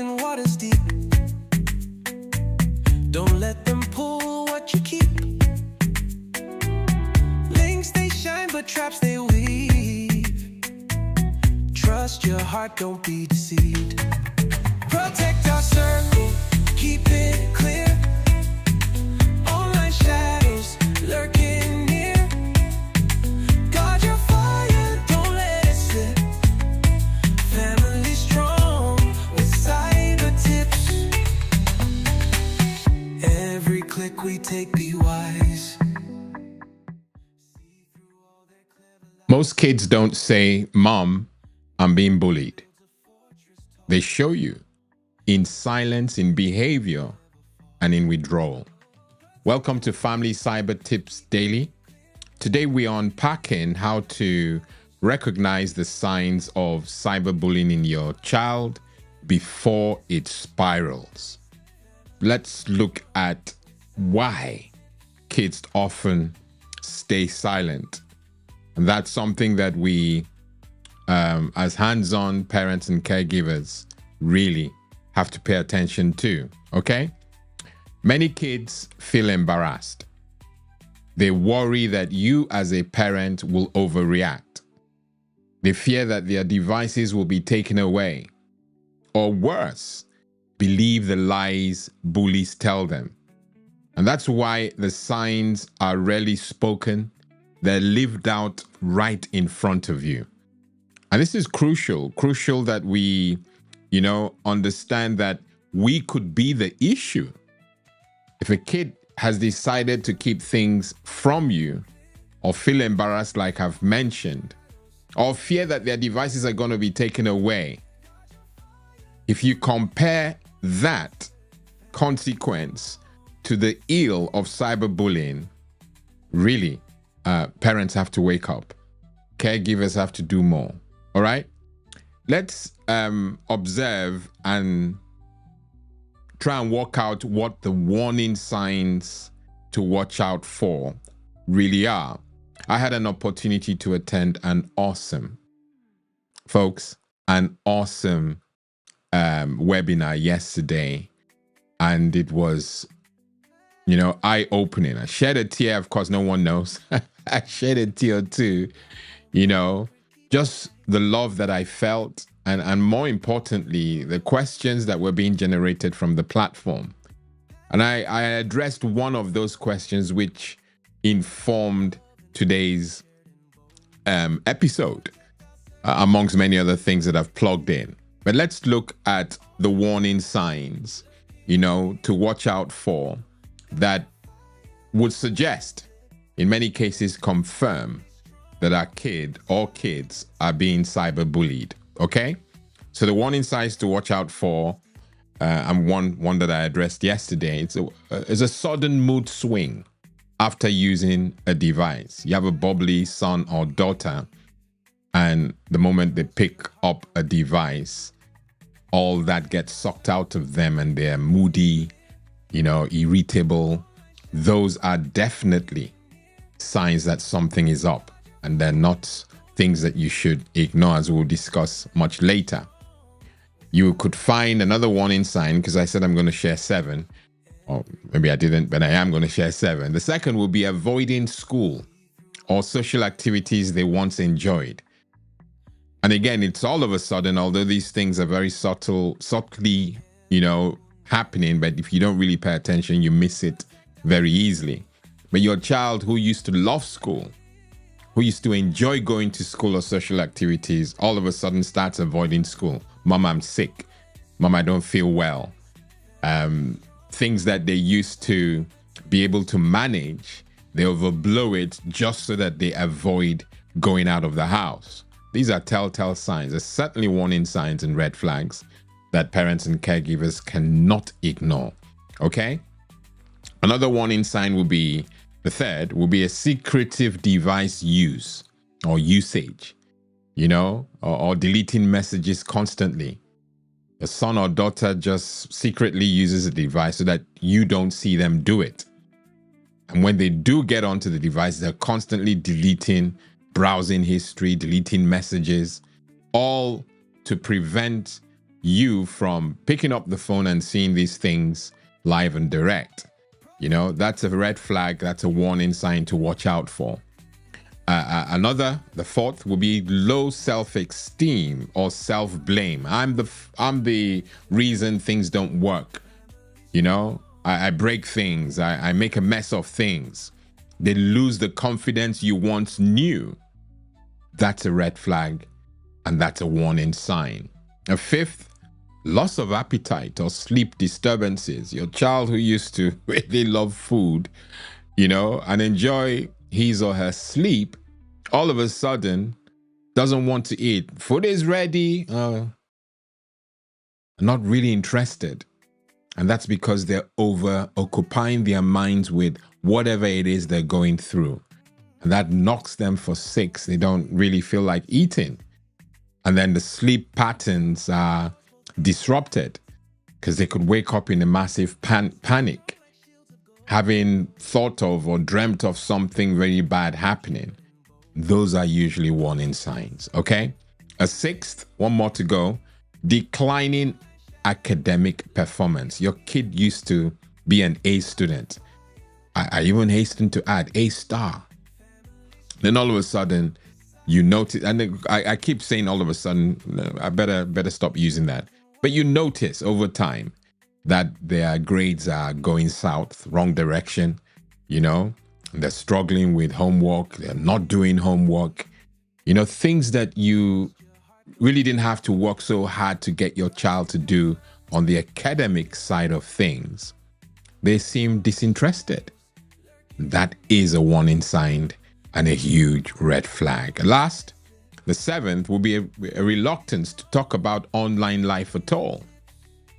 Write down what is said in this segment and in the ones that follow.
in waters deep. Don't let them pull what you keep. Links they shine, but traps they weave. Trust your heart, don't be deceived. Protect our circle, keep it clear. Online shadows lurking near. Guard your fire, don't let it slip. Family strong with cyber tips. Every click we take, be wise. Most kids don't say, "Mom, I'm being bullied." They show you in silence, in behavior, and in withdrawal. Welcome to Family Cyber Tips Daily. Today we are unpacking how to recognize the signs of cyberbullying in your child before it spirals. Let's look at why kids often stay silent. And that's something that we, as hands-on parents and caregivers, really have to pay attention to, okay? Many kids feel embarrassed. They worry that you as a parent will overreact. They fear that their devices will be taken away. Or worse, believe the lies bullies tell them. And that's why the signs are rarely spoken. They're lived out right in front of you. And this is crucial that we, understand that we could be the issue. If a kid has decided to keep things from you, or feel embarrassed like I've mentioned, or fear that their devices are going to be taken away, if you compare that consequence to the ill of cyberbullying, really, parents have to wake up. Caregivers have to do more. All right? Let's observe and try and work out what the warning signs to watch out for really are. I had an opportunity to attend an awesome webinar yesterday, and it was eye-opening. I shed a tear. Of course, no one knows. I shed a tear too, just the love that I felt, and more importantly, the questions that were being generated from the platform. And I addressed one of those questions which informed today's episode, amongst many other things that I've plugged in. But let's look at the warning signs, to watch out for, that would suggest, in many cases confirm, that our kid or kids are being cyberbullied. Okay? So the warning signs to watch out for, and one that I addressed yesterday, it's a sudden mood swing after using a device. You have a bubbly son or daughter, and the moment they pick up a device, all that gets sucked out of them and they're moody, irritable. Those are definitely signs that something is up, and they're not things that you should ignore, as we'll discuss much later. You could find another warning sign, because I said I'm going to share 7, or maybe I didn't, but I am going to share 7. The second will be avoiding school or social activities they once enjoyed. And again, it's all of a sudden, although these things are very subtly, happening, but if you don't really pay attention, you miss it very easily. But your child who used to love school, who used to enjoy going to school or social activities, all of a sudden starts avoiding school. Mom, I'm sick. Mom, I don't feel well. Things that they used to be able to manage, they overblow it just so that they avoid going out of the house. These are telltale signs. There's certainly warning signs and red flags that parents and caregivers cannot ignore. Okay? Another warning sign will be, the third, will be a secretive device use or usage, or deleting messages constantly. A son or daughter just secretly uses a device so that you don't see them do it. And when they do get onto the device, they're constantly deleting browsing history, deleting messages, all to prevent you from picking up the phone and seeing these things live and direct. That's a red flag. That's a warning sign to watch out for. The fourth will be low self-esteem or self-blame. I'm the reason things don't work. I break things. I make a mess of things. They lose the confidence you once knew. That's a red flag, and that's a warning sign. A fifth, loss of appetite or sleep disturbances. Your child who used to really love food, and enjoy his or her sleep, all of a sudden doesn't want to eat. Food is ready, not really interested. And that's because they're over occupying their minds with whatever it is they're going through. And that knocks them for six. They don't really feel like eating. And then the sleep patterns are disrupted because they could wake up in a massive panic, having thought of or dreamt of something very bad happening. Those are usually warning signs, okay? A sixth, one more to go, declining academic performance. Your kid used to be an A student. I even hasten to add A star. Then all of a sudden, you notice, and I keep saying all of a sudden, I better stop using that. But you notice over time that their grades are going south, wrong direction, they're struggling with homework, they're not doing homework, things that you really didn't have to work so hard to get your child to do on the academic side of things. They seem disinterested. That is a warning sign and a huge red flag. Last, the seventh will be a reluctance to talk about online life at all.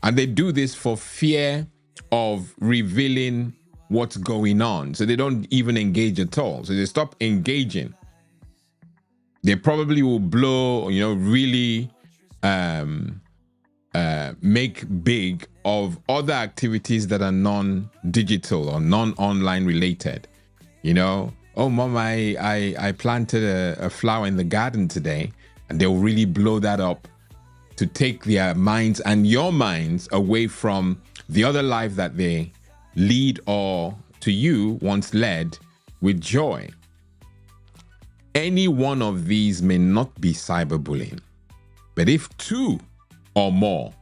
And they do this for fear of revealing what's going on. So they don't even engage at all. So they stop engaging. They probably will blow, really make big of other activities that are non-digital or non-online related. Oh, Mom, I planted a flower in the garden today, and they'll really blow that up to take their minds and your minds away from the other life that they lead or to you once led with joy. Any one of these may not be cyberbullying, but if two or more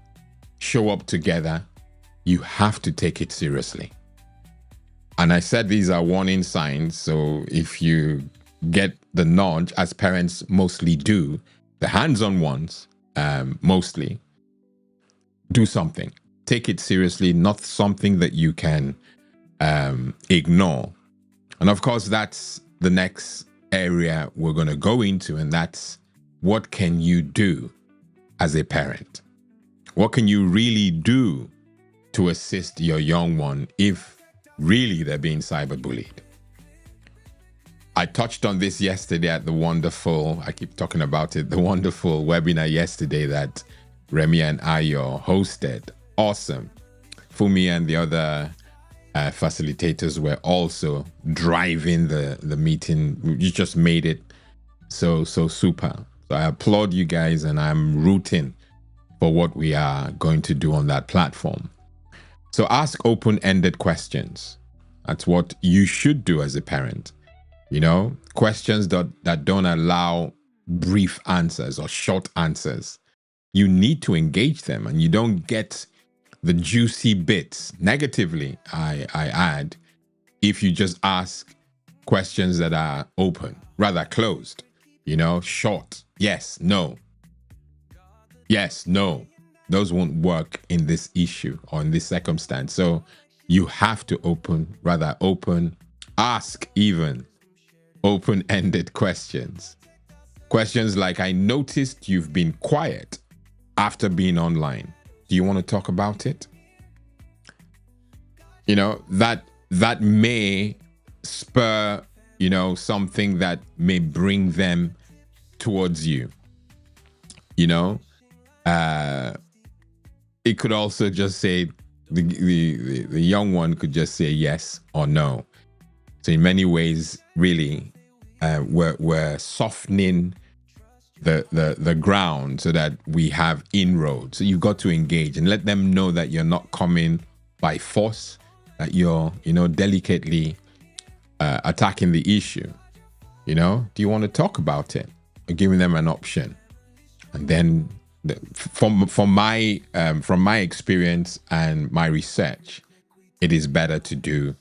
show up together, you have to take it seriously. And I said these are warning signs, so if you get the nudge, as parents mostly do, the hands-on ones, mostly, do something. Take it seriously, not something that you can ignore. And of course, that's the next area we're going to go into, and that's what can you do as a parent? What can you really do to assist your young one if really they're being cyberbullied? I touched on this yesterday at the wonderful, I keep talking about it, the wonderful webinar yesterday that Remy and Ayo hosted. Awesome. Fumi and the other facilitators were also driving the meeting. You just made it so super. So I applaud you guys, and I'm rooting for what we are going to do on that platform. So ask open-ended questions. That's what you should do as a parent. Questions that don't allow brief answers or short answers. You need to engage them, and you don't get the juicy bits negatively, I add, if you just ask questions that are open, rather closed, short, yes, no. Yes, no. Those won't work in this issue or in this circumstance. So you have to ask even open-ended questions. Questions like, I noticed you've been quiet after being online. Do you want to talk about it? That may spur, something that may bring them towards you. It could also just say, the young one could just say yes or no. So in many ways, really, we're softening the ground so that we have inroads. So you've got to engage and let them know that you're not coming by force, that you're, delicately attacking the issue. Do you want to talk about it? Or giving them an option. And then from my experience and my research, it is better to do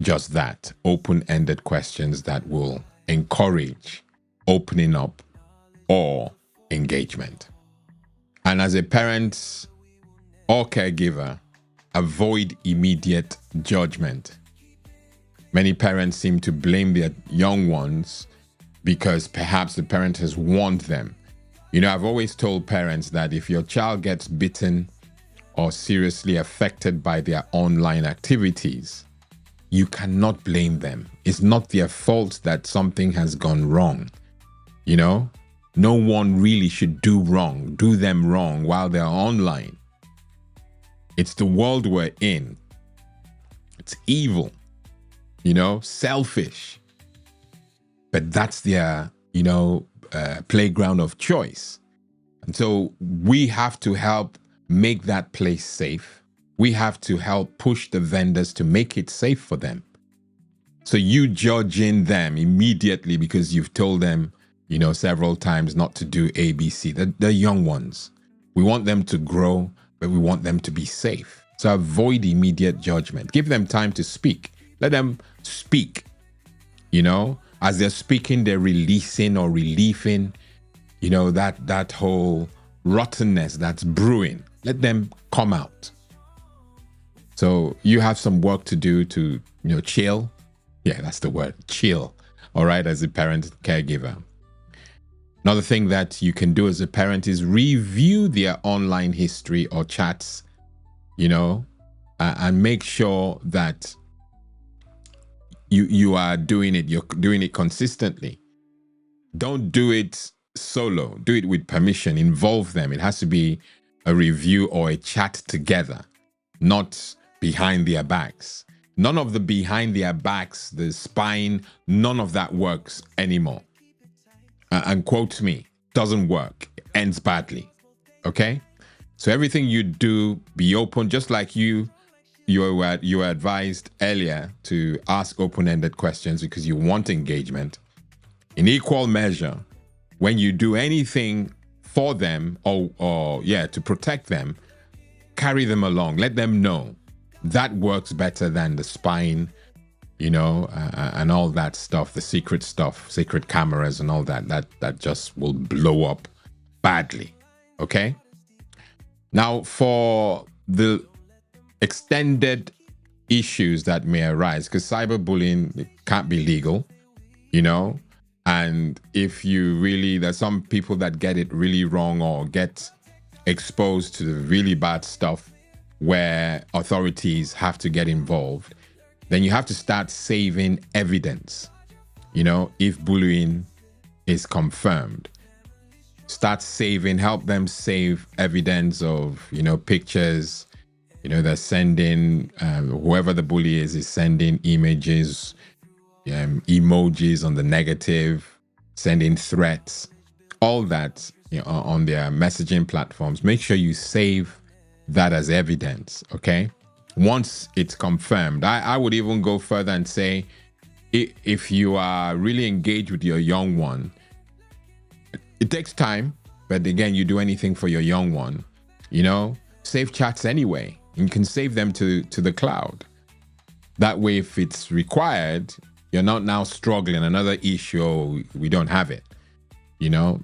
just that. Open-ended questions that will encourage opening up or engagement. And as a parent or caregiver, avoid immediate judgment. Many parents seem to blame their young ones because perhaps the parent has warned them. I've always told parents that if your child gets bitten or seriously affected by their online activities, you cannot blame them. It's not their fault that something has gone wrong. No one really should do them wrong while they're online. It's the world we're in. It's evil, selfish. But that's their, playground of choice. And so we have to help make that place safe. We have to help push the vendors to make it safe for them. So you judging them immediately because you've told them, several times not to do ABC. They're young ones. We want them to grow, but we want them to be safe. So avoid immediate judgment. Give them time to speak. Let them speak. As they're speaking, they're releasing or relieving, that whole rottenness that's brewing. Let them come out. So you have some work to do to, chill. Yeah, that's the word, chill. All right, as a parent caregiver. Another thing that you can do as a parent is review their online history or chats, and make sure that you are doing it. You're doing it consistently. Don't do it solo. Do it with permission. Involve them. It has to be a review or a chat together, not behind their backs. None of the behind their backs, the spying, none of that works anymore. And quote me, doesn't work. It ends badly. Okay? So everything you do, be open, just like you were advised earlier to ask open-ended questions because you want engagement. In equal measure, when you do anything for them or to protect them, carry them along. Let them know. That works better than the spying, and all that stuff, the secret stuff, secret cameras and all that just will blow up badly. Okay? Now, for the extended issues that may arise, because cyberbullying can't be legal, and if there's some people that get it really wrong or get exposed to the really bad stuff where authorities have to get involved, then you have to start saving evidence. If bullying is confirmed, start saving, help them save evidence of, pictures. They're sending, whoever the bully is sending images, emojis on the negative, sending threats, all that, on their messaging platforms. Make sure you save that as evidence, okay? Once it's confirmed, I would even go further and say, if you are really engaged with your young one, it takes time, but again, you do anything for your young one, save chats anyway. You can save them to the cloud. That way, if it's required, you're not now struggling another issue, oh, we don't have it.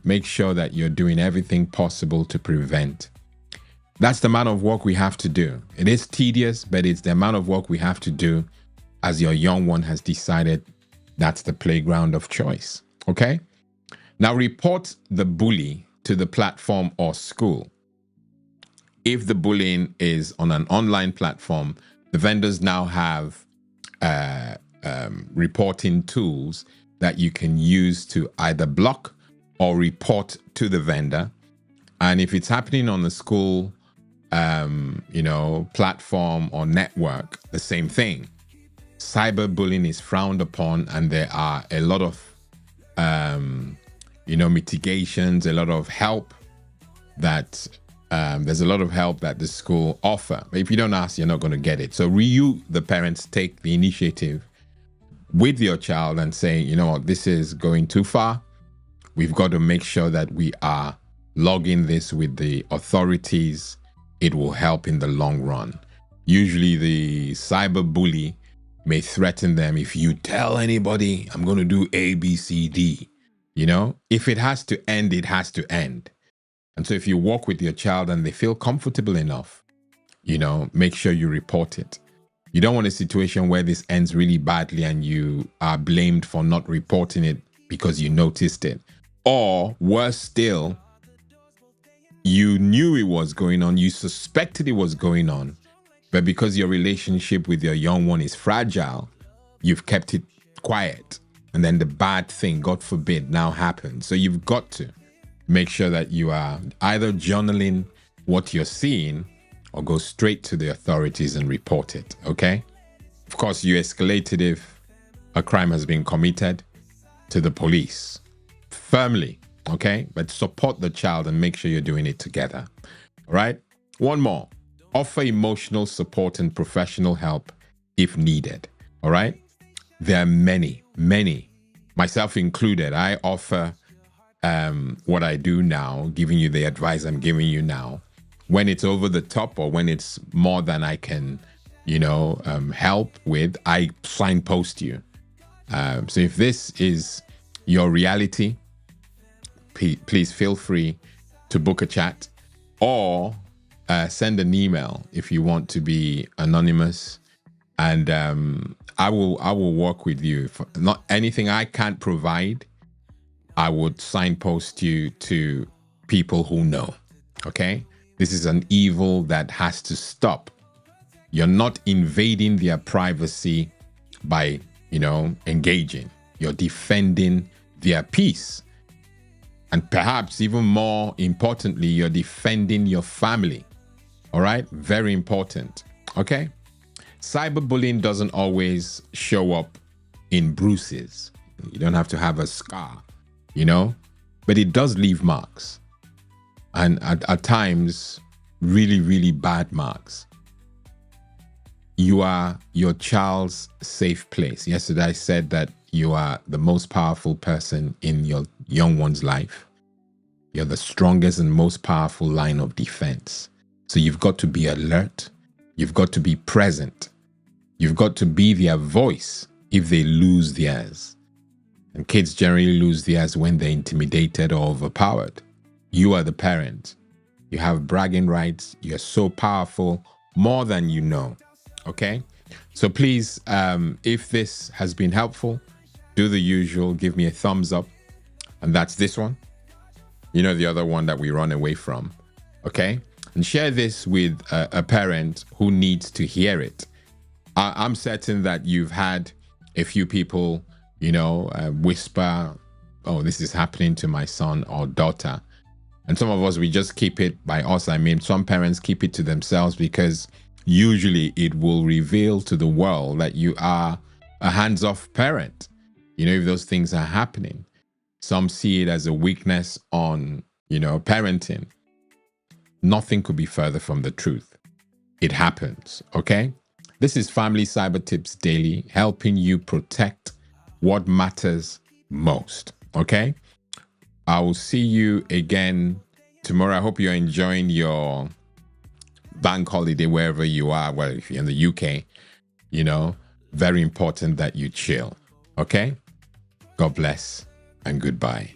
Make sure that you're doing everything possible to prevent. That's the amount of work we have to do. It is tedious, but it's the amount of work we have to do as your young one has decided that's the playground of choice. Okay? Now, report the bully to the platform or school. If the bullying is on an online platform, the vendors now have reporting tools that you can use to either block or report to the vendor. And if it's happening on the school, platform or network, the same thing. Cyberbullying is frowned upon, and there are a lot of mitigations, a lot of help that there's a lot of help that the school offer. But if you don't ask, you're not going to get it. So you, the parents, take the initiative with your child and say, you know what, this is going too far. We've got to make sure that we are logging this with the authorities. It will help in the long run. Usually the cyberbully may threaten them. If you tell anybody, I'm going to do A, B, C, D. If it has to end, it has to end. And so if you walk with your child and they feel comfortable enough, make sure you report it. You don't want a situation where this ends really badly and you are blamed for not reporting it because you noticed it. Or worse still, you knew it was going on, you suspected it was going on, but because your relationship with your young one is fragile, you've kept it quiet. And then the bad thing, God forbid, now happens. So you've got to make sure that you are either journaling what you're seeing or go straight to the authorities and report it, okay? Of course, you escalate it if a crime has been committed to the police firmly, okay? But support the child and make sure you're doing it together, all right? One more, offer emotional support and professional help if needed, all right? There are many, myself included. I offer what I do now, giving you the advice I'm giving you now. When it's over the top or when it's more than I can, help with, I signpost you. So if this is your reality, please feel free to book a chat or send an email if you want to be anonymous. And I will work with you. For not anything I can't provide, I would signpost you to people who know, okay? This is an evil that has to stop. You're not invading their privacy by, engaging. You're defending their peace. And perhaps even more importantly, you're defending your family. All right? Very important. Okay? Cyberbullying doesn't always show up in bruises. You don't have to have a scar, but it does leave marks. And at times, really, really bad marks. You are your child's safe place. Yesterday, I said that you are the most powerful person in your young one's life. You're the strongest and most powerful line of defense. So you've got to be alert. You've got to be present. You've got to be their voice if they lose theirs. And kids generally lose theirs when they're intimidated or overpowered. You are the parent. You have bragging rights. You're so powerful, more than you know. Okay? So please, if this has been helpful, do the usual. Give me a thumbs up. And that's this one. The other one that we run away from. Okay? And share this with a parent who needs to hear it. I'm certain that you've had a few people, whisper, oh, this is happening to my son or daughter. And some of us, we just keep it. By us, I mean some parents keep it to themselves because usually it will reveal to the world that you are a hands-off parent, if those things are happening. Some see it as a weakness on, parenting. Nothing could be further from the truth. It happens, okay? This is Family Cyber Tips Daily, helping you protect what matters most, okay? I will see you again tomorrow. I hope you're enjoying your bank holiday wherever you are. Well, if you're in the UK, very important that you chill. Okay? God bless and goodbye.